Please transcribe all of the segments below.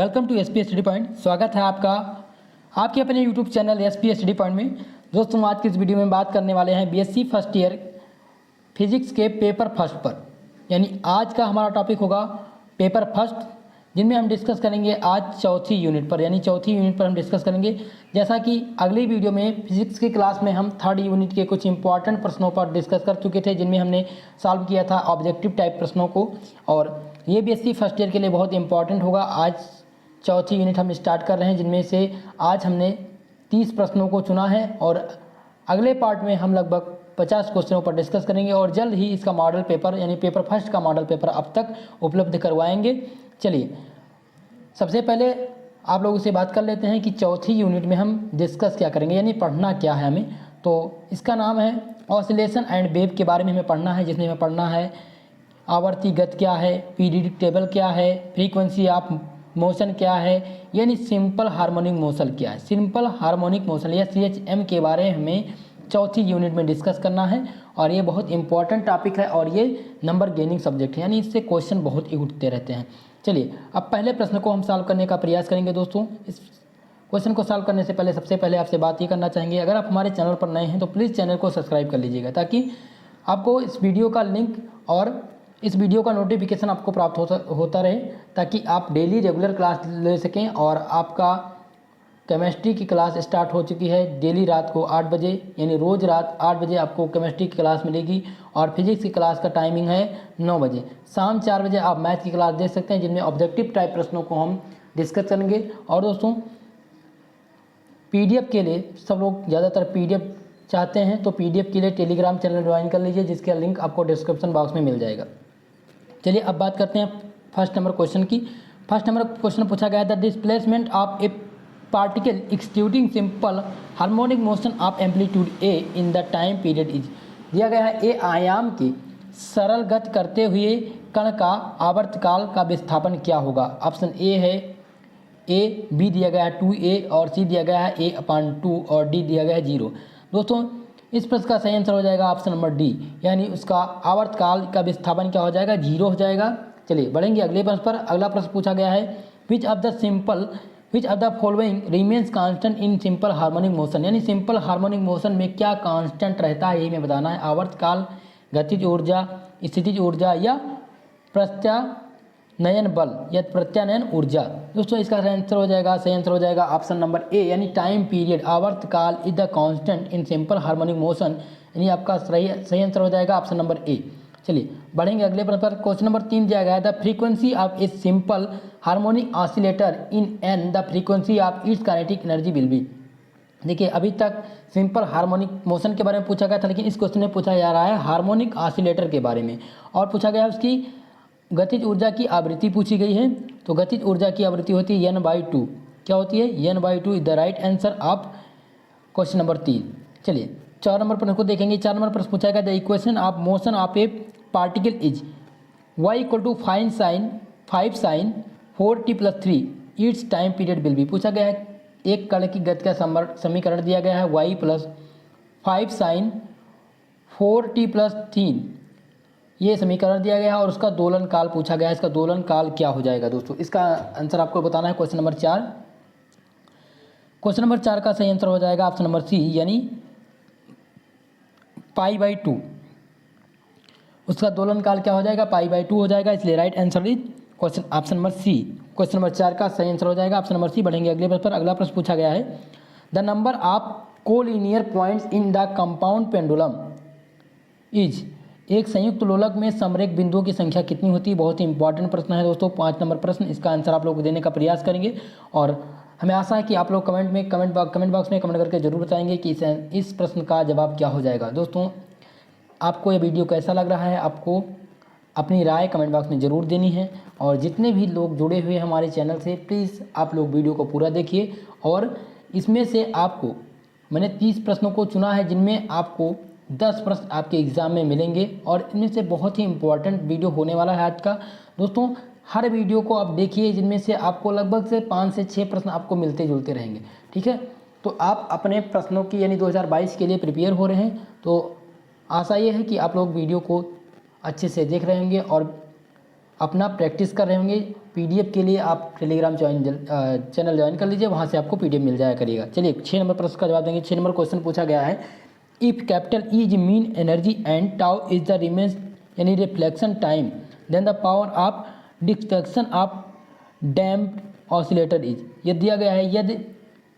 Welcome to S P study point. स्वागत है आपका आपके अपने YouTube channel S P study point में। दोस्तों आज की इस वीडियो में बात करने वाले हैं बीएससी फर्स्ट ईयर फिजिक्स के पेपर फर्स्ट पर, यानी आज का हमारा टॉपिक होगा पेपर फर्स्ट, जिनमें हम डिस्कस करेंगे आज चौथी यूनिट पर, यानी चौथी यूनिट पर हम डिस्कस करेंगे। जैसा कि अगली वीडियो में फिजिक्स की क्लास में हम थर्ड यूनिट के कुछ इंपॉर्टेंट प्रश्नों पर डिस्कस कर चुके थे, जिनमें हमने सॉल्व किया था ऑब्जेक्टिव टाइप प्रश्नों को, और ये बीएससी फर्स्ट ईयर के लिए बहुत इंपॉर्टेंट होगा। आज चौथी यूनिट हम स्टार्ट कर रहे हैं, जिनमें से आज हमने 30 प्रश्नों को चुना है और अगले पार्ट में हम लगभग 50 क्वेश्चनों पर डिस्कस करेंगे और जल्द ही इसका मॉडल पेपर यानी पेपर फर्स्ट का मॉडल पेपर अब तक उपलब्ध करवाएंगे। चलिए सबसे पहले आप लोगों से बात कर लेते हैं कि चौथी यूनिट में हम डिस्कस क्या करेंगे, यानी पढ़ना क्या है हमें। तो इसका नाम है ऑसिलेशन एंड वेव के बारे में हमें पढ़ना है, जिसमें हमें पढ़ना है आवर्ती गति क्या है, पीरियडिक टेबल क्या है, फ्रीक्वेंसी ऑफ मोशन क्या है, यानी सिंपल हार्मोनिक मोशन क्या है। सिंपल हार्मोनिक मोशन या CHM के बारे में हमें चौथी यूनिट में डिस्कस करना है और ये बहुत इंपॉर्टेंट टॉपिक है और ये नंबर गेनिंग सब्जेक्ट है, यानी इससे क्वेश्चन बहुत ही उठते रहते हैं। चलिए अब पहले प्रश्न को हम सॉल्व करने का प्रयास करेंगे। दोस्तों इस क्वेश्चन को सॉल्व करने से पहले सबसे पहले आपसे बात ये करना चाहेंगे, अगर आप हमारे चैनल पर नए हैं तो प्लीज़ चैनल को सब्सक्राइब कर लीजिएगा, ताकि आपको इस वीडियो का लिंक और इस वीडियो का नोटिफिकेशन आपको प्राप्त होता रहे, ताकि आप डेली रेगुलर क्लास ले सकें। और आपका केमिस्ट्री की क्लास स्टार्ट हो चुकी है डेली रात को 8 बजे, यानी रोज़ रात 8 बजे आपको केमिस्ट्री की क्लास मिलेगी और फिजिक्स की क्लास का टाइमिंग है 9 बजे। शाम 4 बजे आप मैथ की क्लास देख सकते हैं, जिनमें ऑब्जेक्टिव टाइप प्रश्नों को हम डिस्कस करेंगे। और दोस्तों PDF के लिए सब लोग ज़्यादातर PDF चाहते हैं, तो PDF के लिए टेलीग्राम चैनल ज्वाइन कर लीजिए, जिसका लिंक आपको डिस्क्रिप्शन बॉक्स में मिल जाएगा। चलिए अब बात करते हैं फर्स्ट नंबर क्वेश्चन की। फर्स्ट नंबर क्वेश्चन पूछा गया था displacement of A particle executing simple harmonic motion of amplitude A in the time period is. दिया गया है A आयाम की सरल गति करते हुए कण का आवर्तकाल का विस्थापन क्या होगा। ऑप्शन A है A, B दिया गया है 2A और C दिया गया है A/2 और D दिया गया है 0। दोस्तों इस प्रश्न का सही आंसर हो जाएगा ऑप्शन नंबर D, यानी उसका आवर्तकाल का विस्थापन क्या हो जाएगा, 0 हो जाएगा। चलिए बढ़ेंगे अगले प्रश्न पर। अगला प्रश्न पूछा गया है which of the following remains constant in simple harmonic motion, यानी सिंपल हार्मोनिक मोशन में क्या कांस्टेंट रहता है, यही हमें बताना है। आवर्तकाल, गतिज ऊर्जा, स्थितिज ऊर्जा या प्रत्यानयन बल या प्रत्यानयन ऊर्जा। दोस्तों इसका सही आंसर हो जाएगा ऑप्शन नंबर A, यानी टाइम पीरियड आवर्तकाल is the constant in simple harmonic motion, यानी आपका सही आंसर हो जाएगा ऑप्शन नंबर A। चलिए बढ़ेंगे अगले प्रश्न पर। क्वेश्चन नंबर 3 दिया गया है the frequency of a simple harmonic oscillator in an the frequency of its kinetic energy will be. देखिए अभी तक सिंपल हार्मोनिक मोशन के बारे में पूछा गया था, लेकिन इस क्वेश्चन में पूछा जा रहा है हार्मोनिक ऑसिलेटर के बारे में, और पूछा गया है उसकी गतिज ऊर्जा की आवृत्ति पूछी गई है। तो गतिज ऊर्जा की आवृत्ति होती है n/2। क्या होती है, n/2 is the right answer of question number 3। चलिए 4 नंबर प्रश्न को देखेंगे। 4 नंबर प्रश्न पूछा गया the equation of motion of A particle is y = 5 sin 4t + 3 it's time period will be. पूछा गया है एक कण की गति का समीकरण दिया गया है y + 5 sin 4t + 3, ये समीकरण दिया गया है और उसका दोलन काल पूछा गया है। इसका दोलन काल क्या हो जाएगा दोस्तों, इसका आंसर आपको बताना है क्वेश्चन नंबर 4। क्वेश्चन नंबर 4 का सही आंसर हो जाएगा ऑप्शन नंबर C, यानी π/2। उसका दोलन काल क्या हो जाएगा, π/2 हो जाएगा, इसलिए right answer is question option number C। Question number 4 का सही आंसर हो जाएगा ऑप्शन नंबर C। बढ़ेंगे अगले प्रश्न पर। अगला प्रश्न पूछा गया है the number of collinear points in the compound pendulum is. एक संयुक्त लोलक में समरेख बिंदुओं की संख्या कितनी होती है। बहुत ही इंपॉर्टेंट प्रश्न है दोस्तों, 5 नंबर प्रश्न। इसका आंसर आप लोग देने का प्रयास करेंगे और हमें आशा है कि आप लोग कमेंट बॉक्स में कमेंट करके जरूर बताएंगे कि इस प्रश्न का जवाब क्या हो जाएगा। दोस्तों आपको ये वीडियो कैसा लग रहा है, आपको अपनी राय कमेंट बॉक्स में ज़रूर देनी है, और जितने भी लोग जुड़े हुए हमारे चैनल से प्लीज़ आप लोग वीडियो को पूरा देखिए। और इसमें से आपको मैंने 30 प्रश्नों को चुना है, जिनमें आपको 10 प्रश्न आपके एग्ज़ाम में मिलेंगे और इनमें से बहुत ही इंपॉर्टेंट वीडियो होने वाला है आज का। दोस्तों हर वीडियो को आप देखिए, जिनमें से आपको लगभग से 5 से 6 प्रश्न आपको मिलते जुलते रहेंगे, ठीक है। तो आप अपने प्रश्नों की यानी 2022 के लिए प्रिपेयर हो रहे हैं, तो आशा ये है कि आप लोग वीडियो को अच्छे से देख रहे होंगे और अपना प्रैक्टिस कर रहे होंगे। पीडीएफ के लिए आप टेलीग्राम चैनल ज्वाइन कर लीजिए, वहाँ से आपको पीडीएफ मिल जाया करिएगा। चलिए 6 नंबर प्रश्न का जवाब देंगे। 6 नंबर क्वेश्चन पूछा गया है, if capital E is mean energy and tau is the remains यानी reflection time, then the power of destruction of damped oscillator is. यह दिया गया है, यदि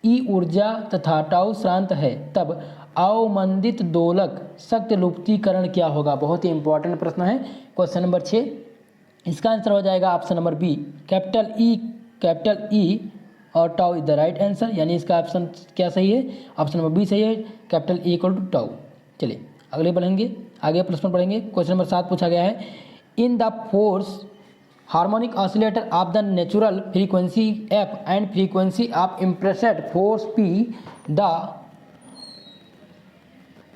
ई ऊर्जा तथा टाउ शांत है तब अवमंदित दोलक शक्ति लुप्तीकरण क्या होगा। बहुत ही इंपॉर्टेंट प्रश्न है। क्वेश्चन नंबर 6, इसका आंसर हो जाएगा option number B, capital E और tau is the right answer, यानी इसका ऑप्शन क्या सही है, ऑप्शन नंबर बी सही है, capital E equal to tau. चलिए अगले बढ़ेंगे, आगे प्रश्न पढ़ेंगे। क्वेश्चन नंबर 7 पूछा गया है, in the force harmonic oscillator of the natural frequency F and frequency of impressed force P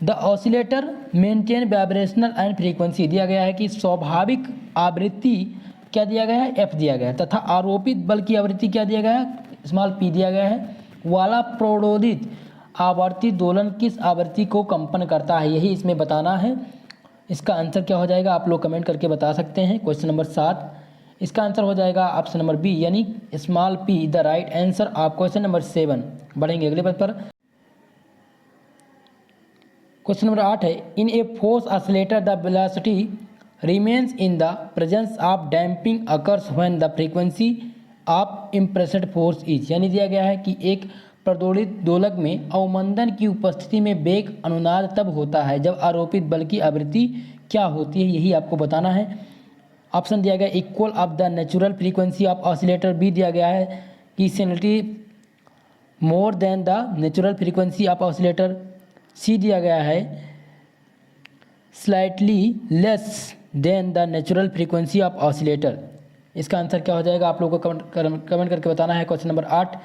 the oscillator maintain vibrational and frequency. दिया गया है कि स्वाभाविक आवृत्ति क्या दिया गया है, एफ दिया गया है, तथा आरोपित बल की आवृत्ति क्या दिया गया है, स्मॉल पी दिया गया है, वाला प्रोडोदित आवर्ती दोलन किस आवृत्ति को कंपन करता है, यही इसमें बताना है। इसका आंसर क्या हो जाएगा, आप लोग कमेंट करके बता सकते हैं। क्वेश्चन नंबर 7, इसका आंसर हो जाएगा ऑप्शन नंबर बी, यानी small P the right answer of question number 7। बढ़ेंगे अगले पद पर। क्वेश्चन नंबर 8 है, in a force oscillator the velocity remains in the presence of damping occurs when the frequency of impressed force is. यानी दिया गया है कि एक प्रदोलित दोलक में अवमंदन की उपस्थिति में वेग अनुनाद तब होता है जब आरोपित बल की आवृत्ति क्या होती है, यही आपको बताना है। ऑप्शन दिया गया equal of the natural frequency of oscillator, B दिया गया है कि sensitive more than the natural frequency of oscillator, C दिया गया है slightly less than the natural frequency of oscillator. इसका आंसर क्या हो जाएगा, आप लोगों को कमेंट करके बताना है। क्वेश्चन नंबर 8,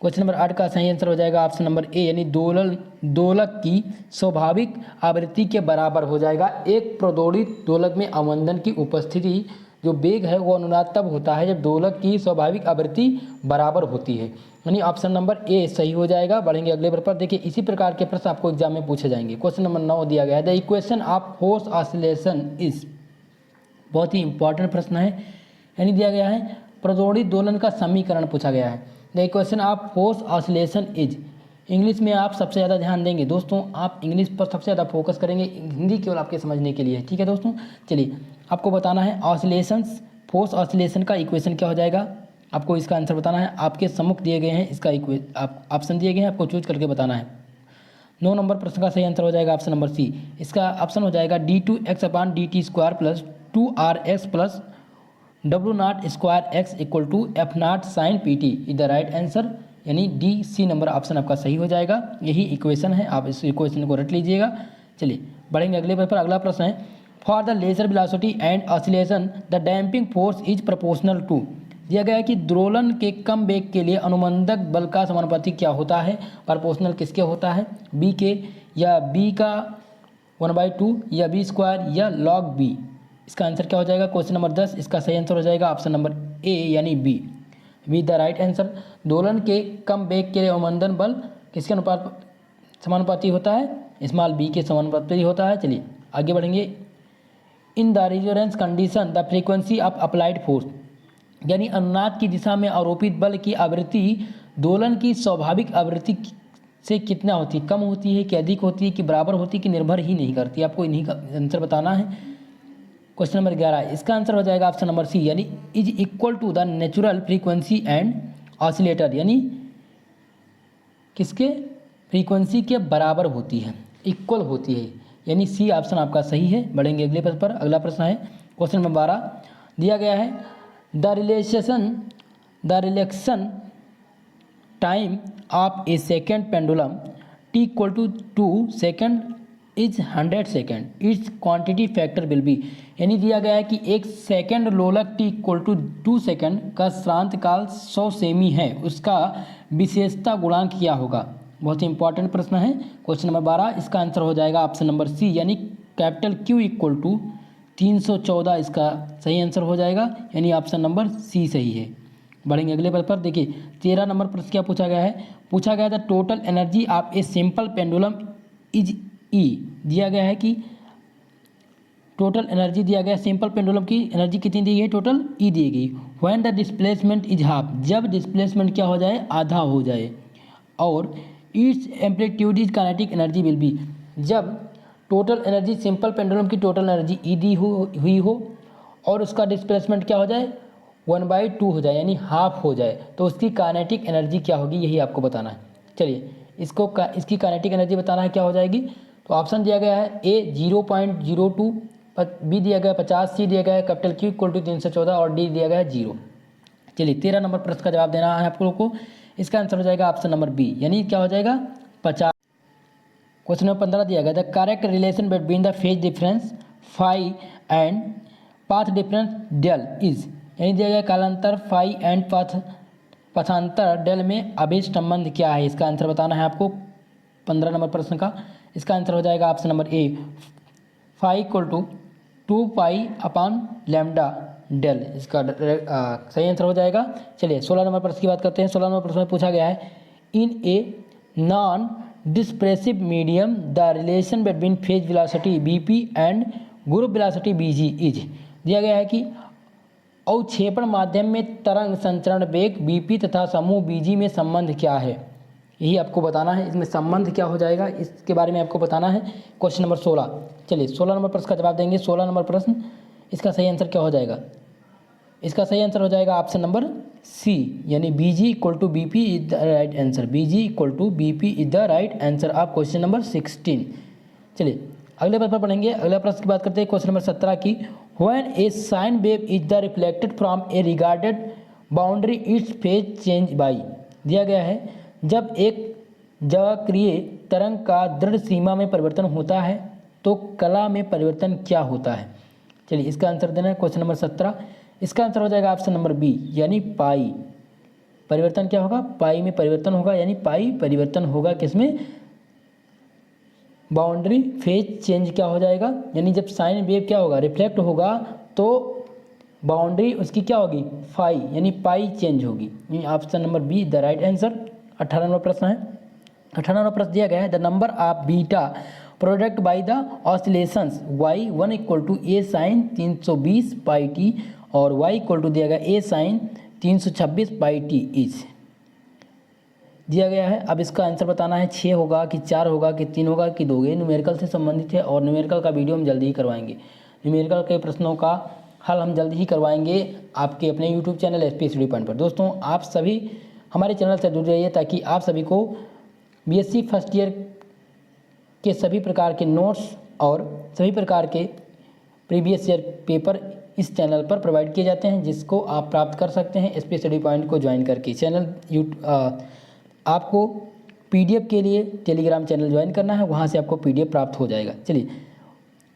क्वेश्चन नंबर 8 का सही आंसर हो जाएगा ऑप्शन नंबर ए, यानी दोलक की स्वाभाविक आवृत्ति के बराबर हो जाएगा। एक प्रदोलित दोलक में अवमंदन की उपस्थिति जो वेग है वो अनुनाद तब होता है जब दोलक की स्वाभाविक आवृत्ति बराबर होती है, यानी ऑप्शन नंबर ए सही हो जाएगा। बढ़ेंगे अगले पर। देखिए इसी प्रकार के प्रश्न आपको एग्जाम में पूछे जाएंगे। क्वेश्चन नंबर 9 दिया गया है, the equation of force oscillation is. बहुत ही इंपॉर्टेंट प्रश्न है, यानी दिया गया है प्रदोलित दोलन का समीकरण पूछा गया है। The equation of force oscillation is. English में आप सबसे ज़्यादा ध्यान देंगे दोस्तों, आप इंग्लिश पर सबसे ज़्यादा फोकस करेंगे, हिंदी केवल आपके समझने के लिए, ठीक है दोस्तों। चलिए आपको बताना है ऑसिलेशंस, फोर्स ऑसिलेशन का इक्वेशन क्या हो जाएगा, आपको इसका आंसर बताना है। आपके सम्मुख दिए गए हैं, इसका ऑप्शन दिए गए हैं, आपको चूज करके बताना है। 9 नंबर प्रश्न का सही आंसर हो जाएगा ऑप्शन नंबर सी। इसका ऑप्शन हो जाएगा d2x/dt² plus 2rx plus W0 square x equal to F0 sine PT is the right answer, यानी डी सी नंबर ऑप्शन आपका सही हो जाएगा। यही इक्वेशन है, आप इस इक्वेशन को रट लीजिएगा। चलिए बढ़ेंगे अगले पर। अगला प्रश्न है, for the lesser velocity and oscillation the damping force is proportional to. दिया गया है कि दोलन के कम वेग के लिए अनुमंदक बल का समानुपाती क्या होता है, प्रोपोर्शनल किसके होता है, बी के, या बी का 1/2, या बी स्क्वायर, या लॉग बी। इसका आंसर क्या हो जाएगा, क्वेश्चन नंबर 10, इसका सही आंसर हो जाएगा ऑप्शन नंबर ए, यानी बी द राइट आंसर। दोलन के कम वेग के लिए अवमंदन बल किसके समानुपाती होता है, स्मॉल बी के समानुपाती होता है। चलिए आगे बढ़ेंगे। In the resonance condition the frequency of applied force, यानी अनुनाद की दिशा में आरोपित बल की आवृत्ति दोलन की स्वाभाविक आवृत्ति से कितना होती है, कम होती है कि अधिक होती है कि बराबर होती है कि निर्भर ही नहीं करती, आपको इन्हीं का आंसर बताना है। क्वेश्चन नंबर 11, इसका आंसर हो जाएगा ऑप्शन नंबर सी, यानी is equal to the natural frequency and oscillator, यानी किसके फ्रीक्वेंसी के बराबर होती है, इक्वल होती है, यानी सी ऑप्शन आपका सही है। बढ़ेंगे अगले प्रश्न पर। अगला प्रश्न है क्वेश्चन नंबर 12, दिया गया है the relaxation time of a second pendulum t equal to 2 second is 100 second, its quantity factor will be. यानी दिया गया है कि एक सेकेंड लोलक t इक्वल टू 2 सेकेंड का श्रांत काल 100 सेमी है, उसका विशेषता गुणांक क्या होगा। बहुत ही इंपॉर्टेंट प्रश्न है। क्वेश्चन नंबर 12, इसका आंसर हो जाएगा ऑप्शन नंबर सी, यानी कैपिटल Q इक्वल टू 314, इसका सही आंसर हो जाएगा, यानी ऑप्शन नंबर सी सही है। बढ़ेंगे अगले पर। देखिए 13 नंबर प्रश्न क्या पूछा गया है, पूछा गया था total energy of a simple pendulum is E. दिया गया है कि टोटल एनर्जी दिया गया, सिंपल पेंडुलम की एनर्जी कितनी दी गई, टोटल ई दी गई। When the displacement is half, जब डिस्प्लेसमेंट क्या हो जाए, आधा हो जाए। और it's amplitude is kinetic energy will be, जब टोटल एनर्जी सिंपल पेंडुलम की टोटल एनर्जी ई दी हुई हो और उसका डिस्प्लेसमेंट क्या हो जाए, 1/2 हो जाए, यानी हाफ हो जाए, तो उसकी काइनेटिक एनर्जी क्या होगी, यही आपको बताना है। चलिए इसकी काइनेटिक एनर्जी बताना है, क्या हो जाएगी। तो ऑप्शन दिया गया है ए 0.02, बी दिया गया 50, सी दिया गया है कैपिटल क्यू इक्वल टू 314 और डी दिया गया है 0। चलिए 13 नंबर प्रश्न का जवाब देना है आप लोगों को। इसका आंसर हो जाएगा ऑप्शन नंबर बी, यानी क्या हो जाएगा 50। क्वेश्चन नंबर 15 दिया गया the correct relation between the phase difference phi and path difference del is, यानी दिया गया कालांतर फाई एंड पथांतर डेल में अभिष्ट संबंध क्या है। इसका आंसर बताना है आपको 15 नंबर प्रश्न का। इसका आंसर हो जाएगा option number A, phi equal to 2π/λ del, इसका सही आंसर हो जाएगा। चलिए 16 नंबर प्रश्न की बात करते हैं। 16 नंबर प्रश्न में पूछा गया है in a non dispersive medium the relation between phase velocity bp and group velocity bg is, दिया गया है कि अवक्षेपण माध्यम में तरंग संचरण वेग bp तथा समूह bg में संबंध क्या है, यही आपको बताना है। इसमें संबंध क्या हो जाएगा, इसके बारे में आपको बताना है। क्वेश्चन नंबर 16, चलिए 16 नंबर प्रश्न का जवाब देंगे। 16 नंबर प्रश्न, इसका सही आंसर क्या हो जाएगा, इसका सही आंसर हो जाएगा ऑप्शन नंबर सी, यानी Bg equal to BP is the right answer. Bg equal to BP is the right answer of question number 16। चलिए अगले प्रश्न पर पढ़ेंगे। अगला प्रश्न की बात करते हैं क्वेश्चन नंबर 17 की। When A sine wave is the reflected from A regarded boundary it's phase change by, दिया गया है जब एक जवक्रीय तरंग का दृढ़ सीमा में परिवर्तन होता है तो कला में परिवर्तन क्या होता है। चलिए इसका आंसर देना है क्वेश्चन नंबर 17। इसका आंसर हो जाएगा ऑप्शन नंबर बी, यानी पाई। परिवर्तन क्या होगा, पाई में परिवर्तन होगा, यानी पाई परिवर्तन होगा किसमें, बाउंड्री फेज चेंज क्या हो जाएगा, यानी जब साइन वेव क्या होगा, रिफ्लेक्ट होगा तो बाउंड्री उसकी क्या होगी, फाई, यानी पाई चेंज होगी। Option number B the right answer. 18 number प्रश्न है। 18 नंबर प्रश्न दिया गया है the number of beta product by the oscillations y1 equal to A sine 320 pi T और y इक्वल टू दिया गया A sine 326 pi T is, दिया गया है। अब इसका आंसर बताना है 6 होगा कि 4 होगा कि 3 होगा कि 2, ये न्यूमेरिकल से संबंधित है और न्यूमेरिकल का वीडियो हम जल्दी ही करवाएंगे। न्यूमेरिकल के प्रश्नों का हल हम जल्दी ही करवाएंगे आपके अपने YouTube channel SP study point पर। दोस्तों आप सभी हमारे चैनल से जुड़ जाइए ताकि आप सभी को BSc फर्स्ट ईयर के सभी प्रकार के नोट्स और सभी प्रकार के प्रीवियस ईयर पेपर इस चैनल पर प्रोवाइड किए जाते हैं, जिसको आप प्राप्त कर सकते हैं SP स्टडी पॉइंट को ज्वाइन करके। आपको PDF के लिए टेलीग्राम चैनल ज्वाइन करना है, वहाँ से आपको PDF प्राप्त हो जाएगा। चलिए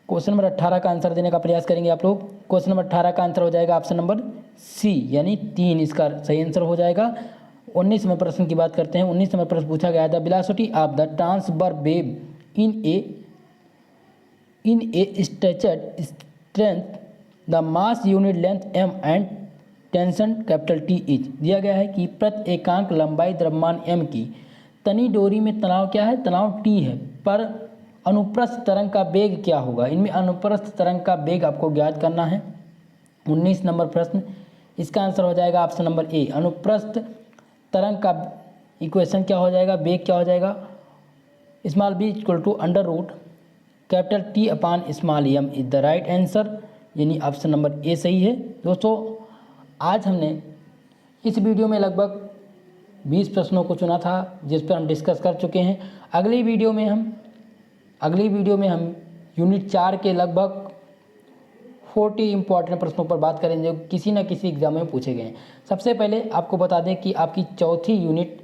क्वेश्चन नंबर 18 का आंसर देने का प्रयास करेंगे आप लोग। क्वेश्चन नंबर 18 का आंसर हो जाएगा ऑप्शन नंबर सी, यानी 3 इसका सही आंसर हो जाएगा। 19 नंबर प्रश्न की बात करते हैं। 19 नंबर प्रश्न पूछा गया the velocity of the transverse wave in A stretched strength the mass unit length m and tension capital T is, दिया गया है कि प्रति एकांक लंबाई द्रव्यमान m की तनी डोरी में तनाव क्या है, तनाव T है, पर अनुप्रस्थ तरंग का वेग क्या होगा। इनमें अनुप्रस्थ तरंग का वेग आपको ज्ञात करना है। 19 नंबर प्रश्न, इसका आंसर हो जाएगा ऑप्शन नंबर ए, अनुप्रस्थ तरंग का इक्वेशन क्या हो जाएगा, वेग क्या हो जाएगा, small b equal to under root capital T upon small m is the right answer, यानी ऑप्शन नंबर ए सही है। दोस्तों आज हमने इस वीडियो में लगभग 20 प्रश्नों को चुना था जिस पर हम डिस्कस कर चुके हैं। अगली वीडियो में हम यूनिट 4 के लगभग 40 इंपॉर्टेंट प्रश्नों पर बात करेंगे जो किसी न किसी एग्जाम में पूछे गए हैं। सबसे पहले आपको बता दें कि आपकी चौथी यूनिट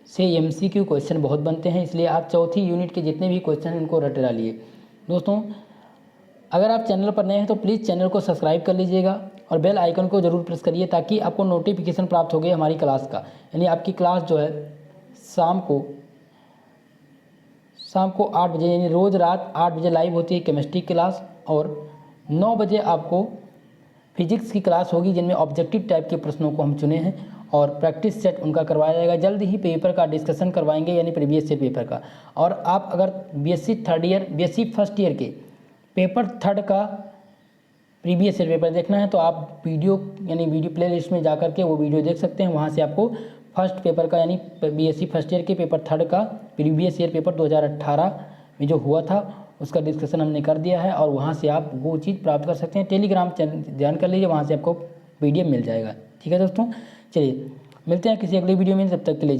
से MCQ क्वेश्चन बहुत बनते हैं, इसलिए आप चौथी यूनिट के जितने भी क्वेश्चन हैं उनको रट डालिए। दोस्तों अगर आप चैनल पर नए हैं तो प्लीज़ चैनल को सब्सक्राइब कर लीजिएगा और बेल आइकन को ज़रूर प्रेस करिए ताकि आपको नोटिफिकेशन प्राप्त हो गए हमारी क्लास का। यानी आपकी क्लास जो है शाम को 8 बजे, यानी रोज़ रात 8 बजे लाइव होती है केमिस्ट्री क्लास, और 9 बजे आपको फिजिक्स की क्लास होगी जिनमें ऑब्जेक्टिव टाइप के प्रश्नों को हम चुने हैं और प्रैक्टिस सेट उनका करवाया जाएगा। जल्द ही पेपर का डिस्कशन करवाएंगे, यानी प्रीवियस ईयर पेपर का। और आप अगर BSc फर्स्ट ईयर के पेपर 3 का प्रीवियस ईयर पेपर देखना है तो आप वीडियो यानी वीडियो प्ले लिस्ट में जा करके वो वीडियो देख सकते हैं। वहाँ से आपको फर्स्ट पेपर का यानी बीएससी फर्स्ट ईयर के पेपर 3 का प्रीवियस ईयर पेपर 2018 में जो हुआ था उसका डिस्कशन हमने कर दिया है और वहाँ से आप वो चीज़ प्राप्त कर सकते हैं। टेलीग्राम चैनल ज्वाइन कर लीजिए, वहाँ से आपको PDF मिल जाएगा। ठीक है दोस्तों, चलिए मिलते हैं किसी अगली वीडियो में, तब तक के लिए